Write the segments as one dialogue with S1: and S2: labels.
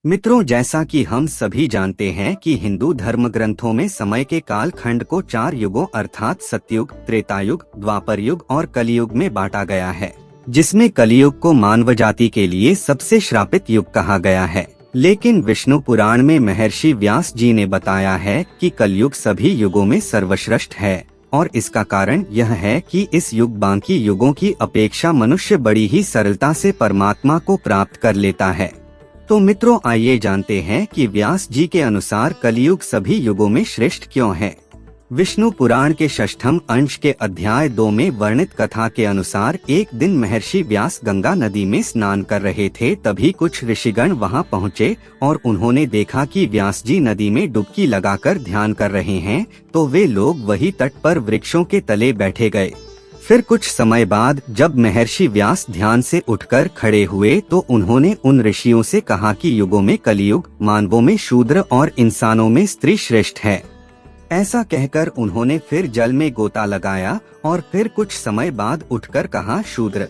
S1: मित्रों, जैसा कि हम सभी जानते हैं कि हिंदू धर्म ग्रंथों में समय के काल खंड को 4 युगों अर्थात सतयुग, त्रेतायुग, द्वापर युग और कलयुग में बांटा गया है, जिसमें कलयुग को मानव जाति के लिए सबसे श्रापित युग कहा गया है। लेकिन विष्णु पुराण में महर्षि व्यास जी ने बताया है कि कलयुग सभी युगों में सर्वश्रेष्ठ है, और इसका कारण यह है कि इस युग बाकी युगों की अपेक्षा मनुष्य बड़ी ही सरलता से परमात्मा को प्राप्त कर लेता है। तो मित्रों, आइए जानते हैं कि व्यास जी के अनुसार कलयुग सभी युगों में श्रेष्ठ क्यों है। विष्णु पुराण के 6ठ अंश के अध्याय 2 में वर्णित कथा के अनुसार एक दिन महर्षि व्यास गंगा नदी में स्नान कर रहे थे। तभी कुछ ऋषिगण वहां पहुंचे और उन्होंने देखा कि व्यास जी नदी में डुबकी लगाकर ध्यान कर रहे हैं, तो वे लोग वही तट पर वृक्षों के तले बैठे गए। फिर कुछ समय बाद जब महर्षि व्यास ध्यान से उठकर खड़े हुए तो उन्होंने उन ऋषियों से कहा कि युगों में कलयुग मानवों में शूद्र और इंसानों में स्त्री श्रेष्ठ है। ऐसा कहकर उन्होंने फिर जल में गोता लगाया और फिर कुछ समय बाद उठकर कहा, शूद्र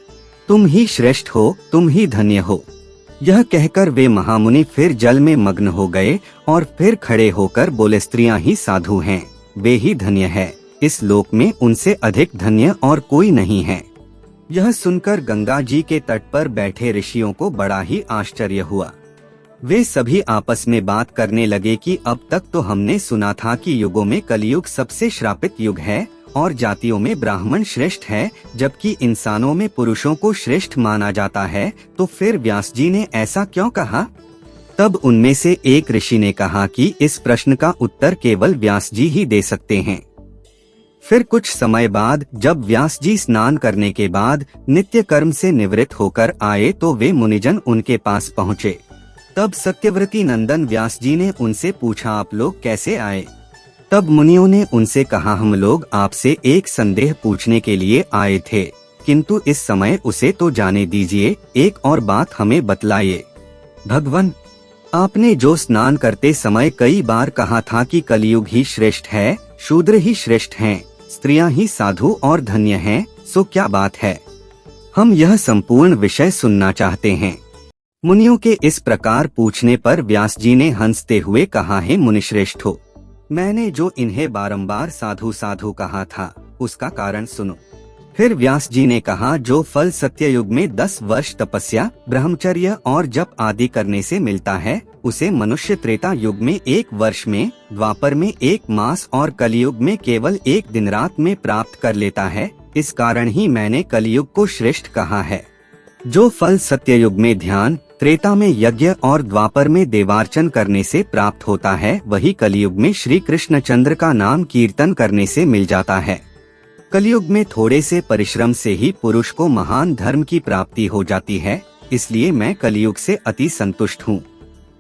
S1: तुम ही श्रेष्ठ हो, तुम ही धन्य हो। यह कहकर वे महामुनि फिर जल में मग्न हो गए और फिर खड़े होकर बोले, स्त्रियां ही साधु हैं, वे ही धन्य है, इस लोक में उनसे अधिक धन्य और कोई नहीं है। यह सुनकर गंगा जी के तट पर बैठे ऋषियों को बड़ा ही आश्चर्य हुआ। वे सभी आपस में बात करने लगे कि अब तक तो हमने सुना था कि युगों में कलयुग सबसे श्रापित युग है और जातियों में ब्राह्मण श्रेष्ठ है, जबकि इंसानों में पुरुषों को श्रेष्ठ माना जाता है, तो फिर व्यास जी ने ऐसा क्यों कहा। तब उनमें से एक ऋषि ने कहा कि इस प्रश्न का उत्तर केवल व्यास जी ही दे सकते हैं। फिर कुछ समय बाद जब व्यास जी स्नान करने के बाद नित्य कर्म से निवृत्त होकर आए तो वे मुनिजन उनके पास पहुँचे। तब सत्यव्रती नंदन व्यास जी ने उनसे पूछा, आप लोग कैसे आए। तब मुनियों ने उनसे कहा, हम लोग आपसे एक संदेह पूछने के लिए आए थे, किंतु इस समय उसे तो जाने दीजिए, एक और बात हमें बतलाइए। भगवान, आपने जो स्नान करते समय कई बार कहा था कि कलयुग ही श्रेष्ठ है, शूद्र ही श्रेष्ठ हैं, स्त्रियां ही साधु और धन्य हैं, सो क्या बात है। हम यह संपूर्ण विषय सुनना चाहते हैं। मुनियों के इस प्रकार पूछने पर व्यास जी ने हंसते हुए कहा, हे मुनिश्रेष्ठ हो, मैंने जो इन्हें बारंबार साधु साधु कहा था उसका कारण सुनो। फिर व्यास जी ने कहा, जो फल सत्ययुग में 10 वर्ष तपस्या, ब्रह्मचर्य और जप आदि करने से मिलता है, उसे मनुष्य त्रेता युग में 1 वर्ष में, द्वापर में 1 मास और कलयुग में केवल 1 दिन रात में प्राप्त कर लेता है। इस कारण ही मैंने कलयुग को श्रेष्ठ कहा है। जो फल सत्ययुग में ध्यान, त्रेता में यज्ञ और द्वापर में देवार्चन करने से प्राप्त होता है, वही कलयुग में श्री कृष्णचंद्र का नाम कीर्तन करने से मिल जाता है। कलयुग में थोड़े से परिश्रम से ही पुरुष को महान धर्म की प्राप्ति हो जाती है, इसलिए मैं कलयुग से अति संतुष्ट हूँ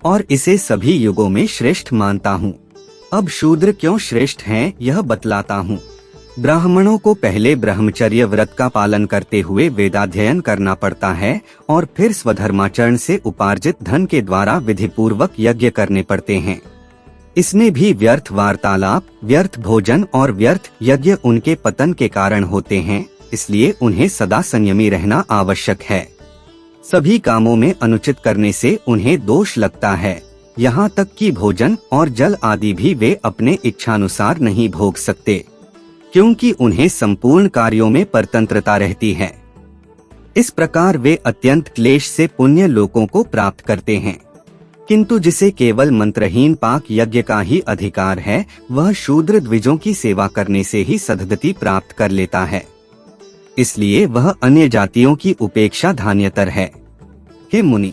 S1: और इसे सभी युगों में श्रेष्ठ मानता हूँ। अब शूद्र क्यों श्रेष्ठ हैं यह बतलाता हूँ। ब्राह्मणों को पहले ब्रह्मचर्य व्रत का पालन करते हुए वेदाध्ययन करना पड़ता है और फिर स्वधर्माचरण से उपार्जित धन के द्वारा विधि पूर्वक यज्ञ करने पड़ते हैं। इसमें भी व्यर्थ वार्तालाप, व्यर्थ भोजन और व्यर्थ यज्ञ उनके पतन के कारण होते हैं, इसलिए उन्हें सदा संयमी रहना आवश्यक है। सभी कामों में अनुचित करने से उन्हें दोष लगता है, यहाँ तक कि भोजन और जल आदि भी वे अपने इच्छानुसार नहीं भोग सकते, क्योंकि उन्हें संपूर्ण कार्यों में परतंत्रता रहती है। इस प्रकार वे अत्यंत क्लेश से पुण्य लोकों को प्राप्त करते हैं। किंतु जिसे केवल मंत्रहीन पाक यज्ञ का ही अधिकार है, वह शूद्र द्विजों की सेवा करने से ही सद्गति प्राप्त कर लेता है, इसलिए वह अन्य जातियों की उपेक्षा धान्यतर है। हे मुनि,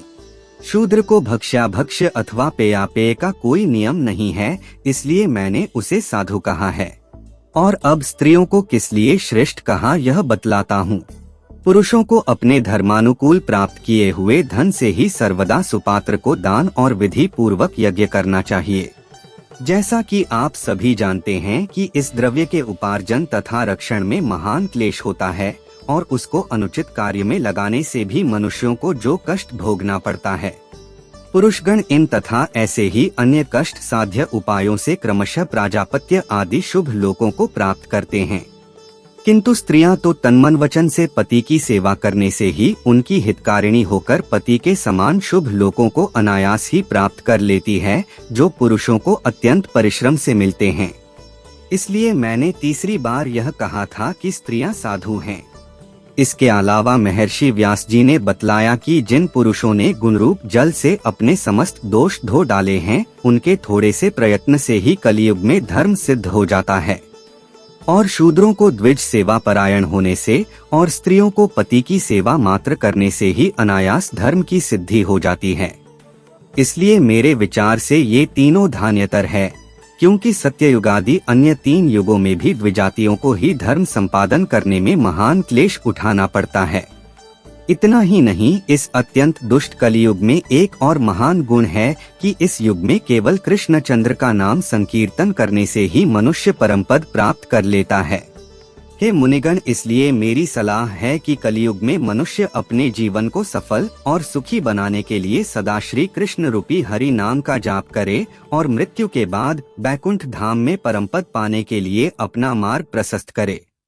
S1: शूद्र को भक्ष्याभक्ष्य अथवा पेयापेय का कोई नियम नहीं है, इसलिए मैंने उसे साधु कहा है। और अब स्त्रियों को किस लिए श्रेष्ठ कहा यह बतलाता हूँ। पुरुषों को अपने धर्मानुकूल प्राप्त किए हुए धन से ही सर्वदा सुपात्र को दान और विधि पूर्वक यज्ञ करना चाहिए। जैसा कि आप सभी जानते हैं कि इस द्रव्य के उपार्जन तथा रक्षण में महान क्लेश होता है और उसको अनुचित कार्य में लगाने से भी मनुष्यों को जो कष्ट भोगना पड़ता है, पुरुषगण इन तथा ऐसे ही अन्य कष्ट साध्य उपायों से क्रमशः प्राजापत्य आदि शुभ लोकों को प्राप्त करते हैं। किंतु स्त्रियां तो तन्मन वचन से पति की सेवा करने से ही उनकी हितकारिणी होकर पति के समान शुभ लोकों को अनायास ही प्राप्त कर लेती है, जो पुरुषों को अत्यंत परिश्रम से मिलते हैं। इसलिए मैंने तीसरी बार यह कहा था कि स्त्रियां साधु हैं। इसके अलावा महर्षि व्यास जी ने बतलाया कि जिन पुरुषों ने गुणरूप जल से अपने समस्त दोष धो डाले हैं, उनके थोड़े से प्रयत्न से ही कलयुग में धर्म सिद्ध हो जाता है, और शूद्रों को द्विज सेवा परायण होने से और स्त्रियों को पति की सेवा मात्र करने से ही अनायास धर्म की सिद्धि हो जाती है। इसलिए मेरे विचार से ये तीनों धान्यतर है, क्योंकि सत्ययुगादि अन्य 3 युगों में भी द्विजातियों को ही धर्म संपादन करने में महान क्लेश उठाना पड़ता है। इतना ही नहीं, इस अत्यंत दुष्ट कलियुग में एक और महान गुण है कि इस युग में केवल कृष्णचंद्र का नाम संकीर्तन करने से ही मनुष्य परमपद प्राप्त कर लेता है। हे मुनिगण, इसलिए मेरी सलाह है कि कलियुग में मनुष्य अपने जीवन को सफल और सुखी बनाने के लिए सदा श्री कृष्ण रूपी हरि नाम का जाप करे और मृत्यु के बाद बैकुंठ धाम में परमपद पाने के लिए अपना मार्ग प्रशस्त करे।